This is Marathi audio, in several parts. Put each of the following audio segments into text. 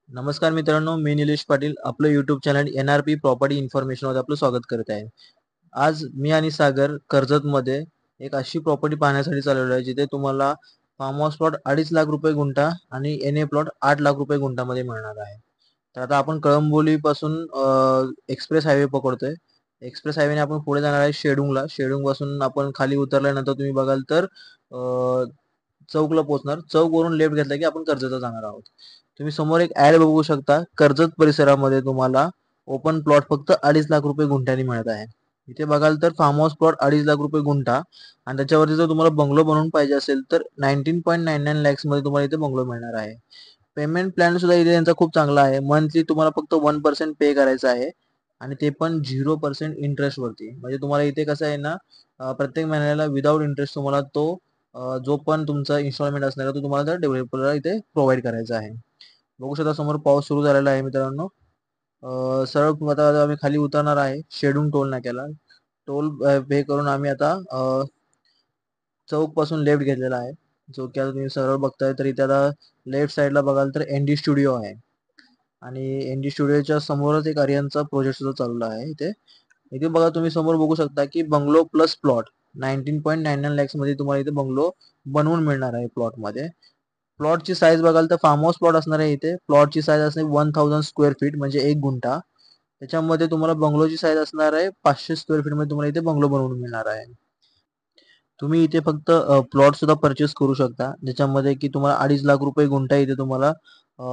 नमस्कार मित्रांनो, मी निलेश पाटील आपलं यूट्यूब चॅनल NRP प्रॉपर्टी इन्फॉर्मेशनमध्ये आपलं स्वागत करत आहे. आज मी आणि सागर कर्जतमध्ये एक अशी प्रॉपर्टी पाहण्यासाठी चाललेलो आहे जिथे तुम्हाला फार्म हाऊस प्लॉट 2.5 लाख रुपये गुंठा आणि NA प्लॉट 8 लाख रुपये गुंठामध्ये मिळणार आहे. तर आता आपण कळंबोलीपासून एक्सप्रेस हायवे पकडतोय. एक्सप्रेस हायवेने आपण पुढे जाणार आहे शेडूंगला. शेडूंगपासून आपण खाली उतरल्यानंतर तुम्ही बघाल तर चौकला पोहोचणार. चौकवरून लेफ्ट घेतला की आपण कर्जतला जाणार आहोत. तुम्ही समोर एक ऍड बघू शकता. कर्जत परिसरामध्ये तुम्हाला ओपन प्लॉट फक्त 2.5 लाख रुपये गुंठ्याने मिळत आहे. इथे बघाल तर फार्म हाऊस प्लॉट 2.5 लाख रुपये गुंठा आणि त्याच्यावरती जर तुम्हाला बंगलो बनवून पाहिजे असेल तर 19.99 लॅक्स मध्ये तुम्हाला इथे बंगलो मिळणार आहे. पेमेंट प्लॅन सुद्धा इथे त्यांचा खूप चांगला आहे. मंथली तुम्हाला फक्त 1% पे करायचं आहे आणि ते पण 0% इंटरेस्ट वरती. म्हणजे तुम्हाला इथे कसं आहे ना, प्रत्येक महिन्याला विदाउट इंटरेस्ट तुम्हाला तो जो पण तुमचा इन्स्टॉलमेंट असणार आहे तो तुम्हाला त्या डेव्हलपरला इथे प्रोव्हाइड करायचा आहे. बघू शकता समोर पाऊस सुरू झालेला आहे मित्रांनो. सरळ आता आम्ही खाली उतरणार आहे शेडून टोल नाक्याला. टोल पे करून आम्ही आता चौक पासून लेफ्ट घेतलेला आहे. जो की आता तुम्ही सरळ बघताय तर इथे आता लेफ्ट साइडला बघाल तर ND स्टुडिओ आहे आणि ND स्टुडिओच्या समोरच एक आर्यनचा प्रोजेक्ट सुद्धा चालू आहे. इथे इथे बघा तुम्ही समोर बघू शकता की बंगलो प्लस प्लॉट 19.99 लॅक्स मध्ये तुम्हाला इथे बंगलो बनवून मिळणार आहे प्लॉट मध्ये. प्लॉटची साईज बघाल तर फार्म हाऊस प्लॉट असणार आहे. इथे प्लॉटची साईज असणे 1000 स्क्वेअर फीट म्हणजे 1 गुंठा. त्याच्यामध्ये तुम्हाला बंगलोची साईज असणार आहे 500 स्क्वेअर फीट मध्ये तुम्हाला इथे बंगलो बनवून मिळणार आहे. तुम्ही इथे फक्त प्लॉट सुद्धा परचेस करू शकता ज्याच्यामध्ये की तुम्हाला 2.5 लाख रुपये गुंठा इथे तुम्हाला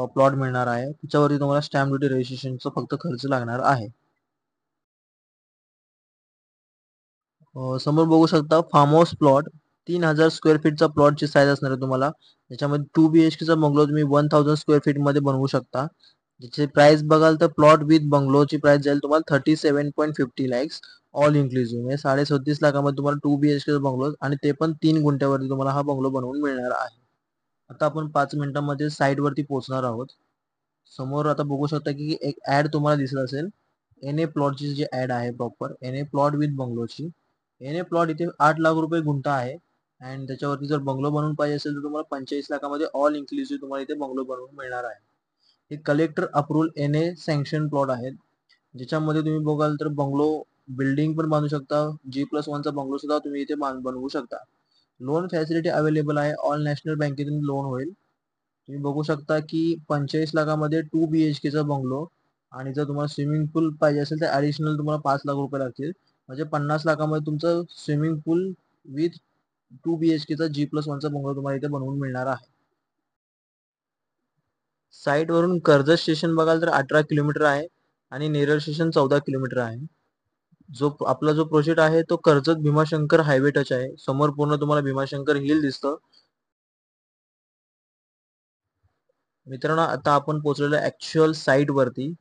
प्लॉट मिळणार आहे. त्याच्यावरती तुम्हाला स्टॅम्प ड्युटी रजिस्ट्रेशनचा फक्त खर्च लागणार आहे. समोर बघू शकता फार्म हाऊस प्लॉट 3000 स्क्वेअर फीटचा प्लॉटची साईज असणार आहे तुम्हाला. त्याच्यामध्ये 2 BHK चा बंगलो तुम्ही 1000 स्क्वेअर फीट मध्ये बनवू शकता. ज्याची प्राइस बघाल तर प्लॉट विथ बंगलोची प्राइस जाईल तुम्हाला 37.50 लॅक्स ऑल इन्क्लुसिव्ह म्हणजे 37.5 लाखामध्ये तुम्हाला 2 BHK चा बंगलो आणि ते पण 3 गुंठ्यावरती तुम्हाला हा बंगलो बनवून मिळणार आहे. आता आपण 5 मिनिटांमध्ये साईट वरती पोहोचणार आहोत. समोर आता बघू शकता की एक ऍड तुम्हाला दिसत असेल. NA प्लॉटची जी ऍड आहे प्रॉपर NA प्लॉट विथ बंगलोची. NA प्लॉट इथे 8 लाख रुपये गुंठा आहे आणि त्याच्यावरती जर बंगलो बनवून पाहिजे असेल तर तुम्हाला 45 लाखामध्ये ऑल इन्क्लुसिव्ह तुम्हाला इथे बंगलो बनवून मिळणार आहे. हे collector approval NA sanction plot आहेत ज्याच्यामध्ये तुम्ही बघाल तर बंगलो बिल्डिंग पण बांधू शकता. G+1 चा बंगलो सुद्धा तुम्ही इथे बनवू शकता. लोन फॅसिलिटी अवेलेबल आहे. ऑल नॅशनल बँकेतून लोन होईल. तुम्ही बघू शकता की 45 लाखामध्ये 2 BHK चा बंगलो आणि जर तुम्हाला स्विमिंग पूल पाहिजे असेल तर ऍडिशनल तुम्हाला 5 लाख रुपये लागतील. म्हणजे 50 लाखामध्ये तुमचं स्विमिंग पूल विथ 2 BHK चा G+1 चा बंगलो तुम्हाला इथे बनवून मिळणार आहे. साईट वरून कर्जत स्टेशन बघाल तर 18 किलोमीटर आहे आणि नेरळ स्टेशन 14 किलोमीटर आहे. आपला जो प्रोजेक्ट आहे तो कर्जत भीमाशंकर हायवे टच आहे. समोर पूर्ण तुम्हाला भीमाशंकर हिल दिसतं. मित्रांनो आता आपण पोहोचलेलो ऍक्च्युअल साईट वरती.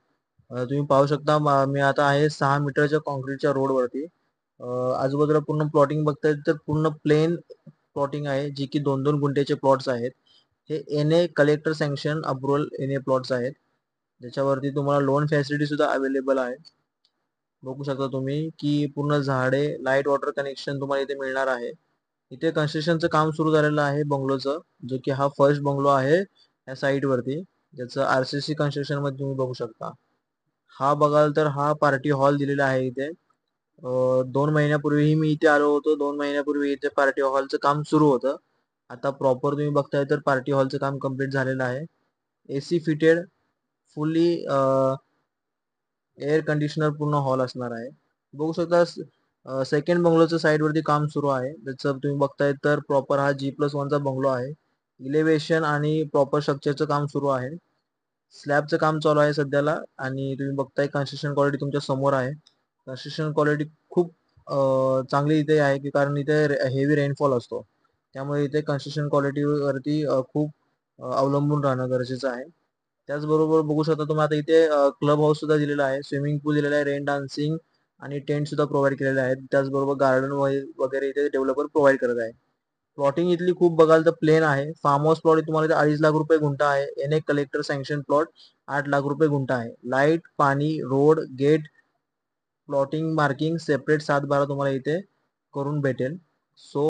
तुम्ही पाहू शकता मी आता आहे 6 मीटरच्या कॉन्क्रीटच्या रोड वरती. आजूबाजूला पूर्ण प्लॉटिंग बघताय तर पूर्ण प्लेन प्लॉटिंग आहे जी की 2-2 गुंठ्याचे प्लॉट्स आहेत. हे NA collector sanction approval NA plots आहेत ज्याच्यावरती तुम्हाला लोन फॅसिलिटी सुद्धा अवेलेबल आहे. बघू शकता तुम्ही की पूर्ण झाडे लाईट वॉटर कनेक्शन तुम्हाला इथे मिळणार आहे. इथे कन्स्ट्रक्शनचं काम सुरू झालेलं आहे बंगलोचं, जो की हा फर्स्ट बंगलो आहे या साईट वरती. ज्याचं RCC कन्स्ट्रक्शन मध्ये तुम्ही बघू शकता. हा बघाल तर हा पार्टी हॉल दिलेला आहे इथे. 2 महिन्यापूर्वीही मी इथे आलो होतो. 2 महिन्यापूर्वी इथे पार्टी हॉलचं काम सुरू होतं. आता प्रॉपर तुम्ही बघताय तर पार्टी हॉलचं काम कम्प्लीट झालेलं आहे. AC fitted fully air conditioner पूर्ण हॉल असणार आहे. बघू शकता सेकंड बंगलोच्या साईड वरती काम सुरू आहे. त्याचं तुम्ही बघताय तर प्रॉपर हा G+1 चा बंगलो आहे. इलेव्हेशन आणि प्रॉपर स्ट्रक्चरचं काम सुरू आहे. स्लॅबचं काम चालू आहे सध्याला आणि तुम्ही बघताय कन्स्ट्रक्शन क्वालिटी तुमच्या समोर आहे. कन्स्ट्रक्शन क्वालिटी खूप चांगली इथे आहे की कारण इथे हेवी रेनफॉल असतो. त्यामुळे इथे कन्स्ट्रक्शन क्वालिटी वरती खूप अवलंबून राहणं गरजेचं आहे. त्याचबरोबर बघू शकता तुम्ही आता इथे क्लब हाऊस सुद्धा दिलेला आहे. स्विमिंग पूल दिलेला आहे. रेन डान्सिंग आणि टेंट सुद्धा प्रोव्हाइड केलेले आहेत. त्याचबरोबर गार्डन वगैरे इथे डेव्हलपर प्रोव्हाइड करत आहे. प्लॉटिंग इथली खूप बघाल तर प्लेन आहे. फार्म हाऊस प्लॉट तुम्हाला इथे 2.5 लाख रुपये गुंठा आहे. NA collector sanction plot 8 lakh रुपये गुंठा आहे. लाईट, पाणी, road, gate, plotting marking separate 7-12 तुम्हाला इथे करून भेटेल. सो